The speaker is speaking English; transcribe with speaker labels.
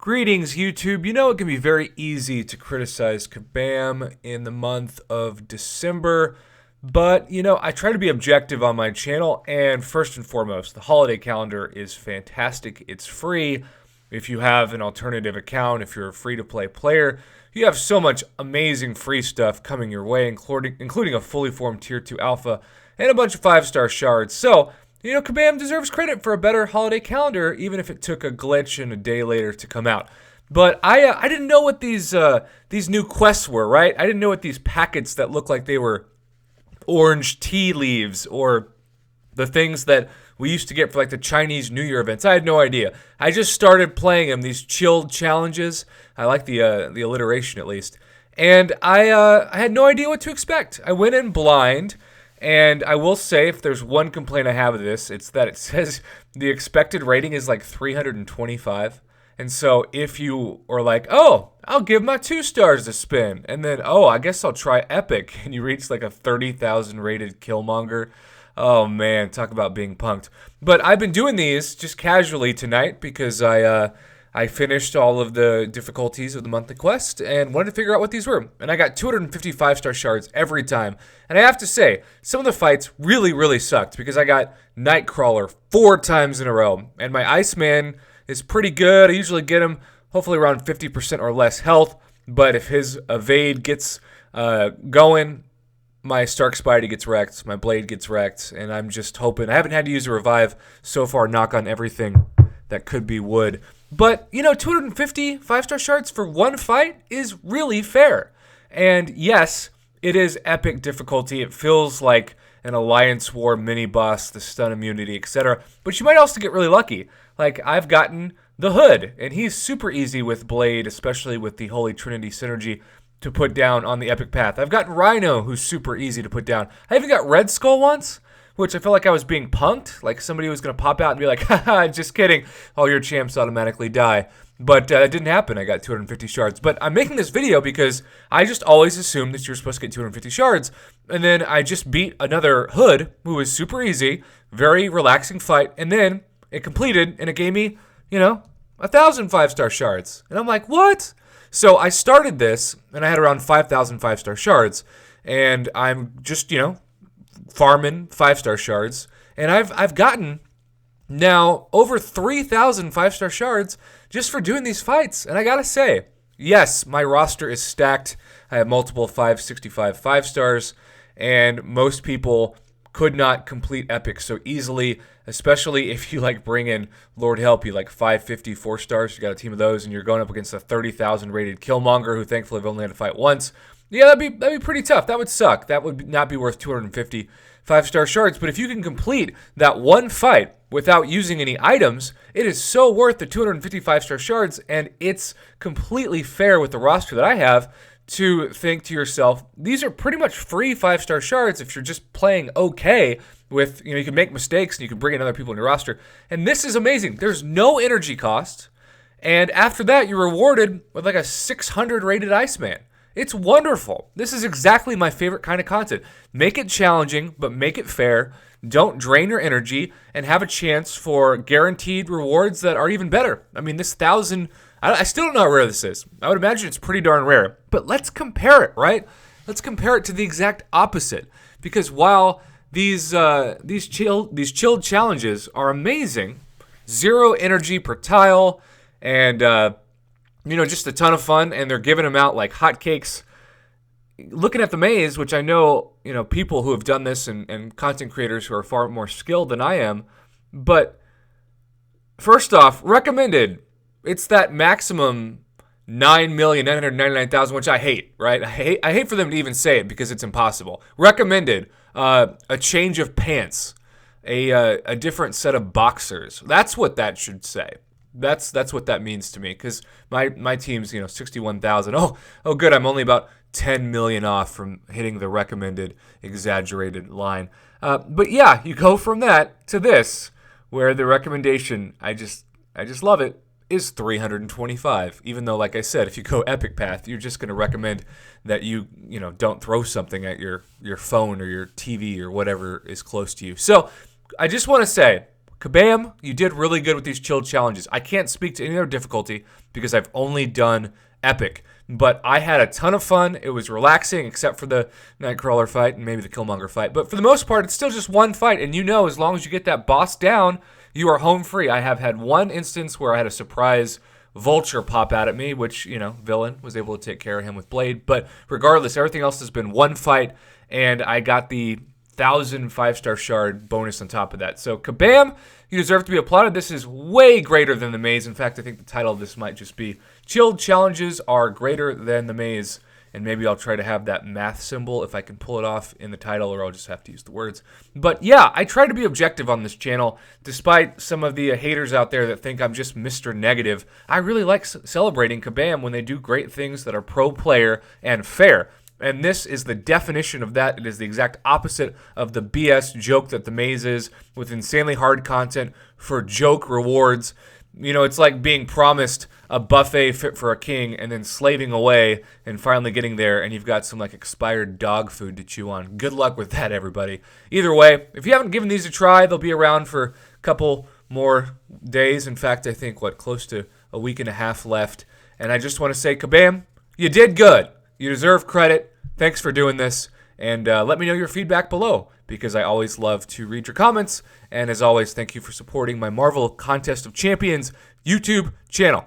Speaker 1: Greetings, YouTube. You know, it can be very easy to criticize Kabam in the month of December, but I try to be objective on my channel, and first and foremost, the holiday calendar is fantastic. It's free. If you have an alternative account, if you're a free-to-play player, you have so much amazing free stuff coming your way, including a fully formed Tier 2 Alpha and a bunch of 5-star shards. So, Kabam deserves credit for a better holiday calendar, even if it took a glitch and a day later to come out. But I didn't know what these new quests were, right? I didn't know what these packets that looked like they were orange tea leaves or the things that we used to get for like the Chinese New Year events. I had no idea. I just started playing them, these chilled challenges. I like the alliteration at least. And I had no idea what to expect. I went in blind. And I will say, if there's one complaint I have of this, it's that it says the expected rating is like 325. And so if you are like, oh, I'll give my 2 stars a spin, and then, oh, I guess I'll try Epic, and you reach like a 30,000 rated Killmonger, oh man, talk about being punked. But I've been doing these just casually tonight because I finished all of the difficulties of the monthly quest and wanted to figure out what these were. And I got 255 star shards every time. And I have to say, some of the fights really, really sucked because I got Nightcrawler 4 times in a row. And my Iceman is pretty good. I usually get him hopefully around 50% or less health. But if his evade gets going, my Stark Spidey gets wrecked, my Blade gets wrecked, and I'm just hoping. I haven't had to use a revive so far, knock on everything that could be wood. But, 250 5-star shards for one fight is really fair. And yes, it is epic difficulty. It feels like an Alliance War mini-boss, the stun immunity, etc. But you might also get really lucky. Like, I've gotten the Hood, and he's super easy with Blade, especially with the Holy Trinity synergy to put down on the epic path. I've gotten Rhino, who's super easy to put down. I even got Red Skull once, which I felt like I was being punked, like somebody was going to pop out and be like, haha, just kidding, all your champs automatically die. But it didn't happen. I got 250 shards. But I'm making this video because I just always assumed that you're supposed to get 250 shards. And then I just beat another Hood, who was super easy, very relaxing fight. And then it completed, and it gave me, 1,000 5-star shards. And I'm like, what? So I started this, and I had around 5,000 5-star shards. And I'm just, farming 5-star shards, and I've gotten now over 3,000 5-star shards just for doing these fights. And I gotta say, yes, my roster is stacked. I have multiple 565 5-stars, and most people could not complete epic so easily, especially if you bring in, Lord help you, 550 4-stars. You got a team of those, and you're going up against a 30,000 rated Killmonger, who thankfully I've only had to fight once. Yeah, that'd be pretty tough. That would suck. That would not be worth 250 5-star shards. But if you can complete that one fight without using any items, it is so worth the 250 5-star shards, and it's completely fair with the roster that I have to think to yourself, these are pretty much free 5-star shards if you're just playing okay with, you can make mistakes and you can bring in other people in your roster. And this is amazing. There's no energy cost, and after that, you're rewarded with a 600 rated Iceman. It's wonderful. This is exactly my favorite kind of content. Make it challenging, but make it fair. Don't drain your energy, and have a chance for guaranteed rewards that are even better. I mean, this 1,000, I still don't know how rare this is. I would imagine it's pretty darn rare. But let's compare it, right? Let's compare it to the exact opposite. Because while these chilled challenges are amazing, 0 energy per tile, and just a ton of fun, and they're giving them out like hotcakes. Looking at the maze, which I know, people who have done this and content creators who are far more skilled than I am. But first off, recommended. It's that maximum 9,999,000, which I hate, right? I hate for them to even say it because it's impossible. Recommended. A change of pants. A different set of boxers. That's what that should say. That's what that means to me, because my team's 61,000. Oh good, I'm only about 10 million off from hitting the recommended exaggerated line. But yeah, you go from that to this, where the recommendation, I just love it, is 325. Even though, like I said, if you go epic path, you're just going to recommend that you don't throw something at your phone or your TV or whatever is close to you. So I just want to say, Kabam, you did really good with these chilled challenges. I can't speak to any other difficulty because I've only done epic. But I had a ton of fun. It was relaxing, except for the Nightcrawler fight and maybe the Killmonger fight. But for the most part, it's still just one fight. And as long as you get that boss down, you are home free. I have had one instance where I had a surprise Vulture pop out at me, which, villain, was able to take care of him with Blade. But regardless, everything else has been one fight, and I got the 1,000 5-star shard bonus on top of that. So, kabam, you deserve to be applauded. This is way greater than the maze. In fact, I think the title of this might just be Chilled Challenges Are Greater Than the Maze. And maybe I'll try to have that math symbol if I can pull it off in the title, or I'll just have to use the words. But yeah, I try to be objective on this channel, despite some of the haters out there that think I'm just Mr. Negative. I really like celebrating Kabam when they do great things that are pro-player and fair. And this is the definition of that. It is the exact opposite of the BS joke that the maze is, with insanely hard content for joke rewards. It's like being promised a buffet fit for a king and then slaving away and finally getting there, and you've got some expired dog food to chew on. Good luck with that, everybody. Either way, if you haven't given these a try, they'll be around for a couple more days. In fact, I think, close to a week and a half left. And I just want to say, Kabam, you did good. You deserve credit. Thanks for doing this. And let me know your feedback below, because I always love to read your comments. And as always, thank you for supporting my Marvel Contest of Champions YouTube channel.